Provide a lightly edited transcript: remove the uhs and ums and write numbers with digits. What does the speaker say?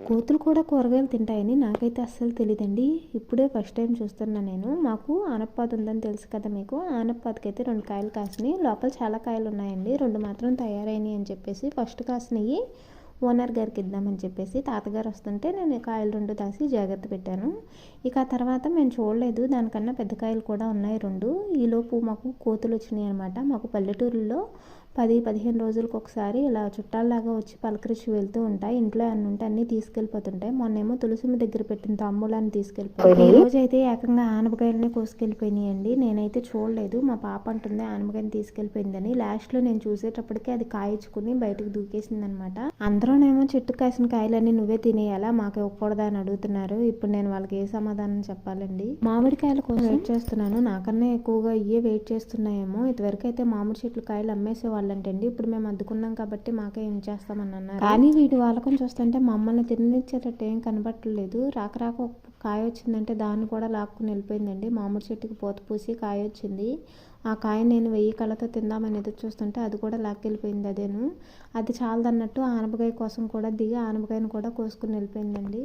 కోతులు కూడా కూరగాయలు తింటాయని నాకైతే అస్సలు తెలియదండి. ఇప్పుడే ఫస్ట్ టైం చూస్తున్నా నేను. మాకు ఆనపపాదు ఉందని తెలుసు కదా మీకు. ఆనపపాదుకైతే 2 కాయలు కాసినాయి. లోపల చాలా కాయలు ఉన్నాయండి. 2 మాత్రం తయారైనాయి అని చెప్పేసి ఫస్ట్ కాసినవి ఓనర్ గారికి ఇద్దామని చెప్పేసి తాతగారు వస్తుంటే నేను కాయలు 2 దాసి జాగ్రత్త పెట్టాను. ఇక ఆ తర్వాత మేము చూడలేదు, దానికన్నా పెద్ద కాయలు కూడా ఉన్నాయి 2. ఈలోపు మాకు కోతులు వచ్చినాయి అనమాట. మాకు పల్లెటూరులో 10-15 రోజులకు ఒకసారి ఇలా చుట్టాల్లాగా వచ్చి పలకరించి వెళ్తూ ఉంటాయి. ఇంట్లో అన్నీ ఉంటే అన్నీ తీసుకెళ్ళిపోతుంటాయి. మొన్నేమో తులసిమ్మ దగ్గర పెట్టిన తాంబూలాన్ని తీసుకెళ్ళిపోయి ఈ రోజు అయితే ఏకంగా ఆనపకాయలని కోసుకెళ్ళిపోయినాయండి. నేనైతే చూడలేదు, మా పాప అంటుంది ఆనపకాయని తీసుకెళ్ళిపోయిందని. లాస్ట్లో నేను చూసేటప్పటికి అది కాయించుకుని బయటకు దూకేసింది అనమాట. అందరూనేమో చెట్టు కాసిన కాయలన్నీ నువ్వే తినేయాలా, మాకు ఇవ్వకూడదా అని అడుగుతున్నారు. ఇప్పుడు నేను వాళ్ళకి ఏ సమాధానం చెప్పాలండి. మామిడికాయల కోసం వెయిట్ చేస్తున్నాను. నాకన్నా ఎక్కువగా ఇవే వెయిట్ చేస్తున్నాయేమో. ఇదివరకు అయితే మామిడి చెట్లు కాయలు అమ్మేసేవాళ్ళు అంటండి. ఇప్పుడు మేము అద్దుకున్నాం కాబట్టి మాకే ఏం చేస్తామని అన్నారు. కానీ వీటి వాళ్ళకం చూస్తుంటే మమ్మల్ని తినిచ్చేటట్టు ఏం కనబట్టలేదు. రాక ఒక కాయ వచ్చిందంటే దాన్ని కూడా లాక్కుని వెళ్ళిపోయిందండి. మామిడి చెట్టుకి పూత పూసి కాయ వచ్చింది. ఆ కాయ నేను 1000 కళ్ళతో తిందామని ఎదురు చూస్తుంటే అది కూడా లాక్కెళ్ళిపోయింది. అది చాలదన్నట్టు ఆనపకాయ కోసం కూడా దిగి ఆనపకాయను కూడా కోసుకుని వెళ్ళిపోయిందండి.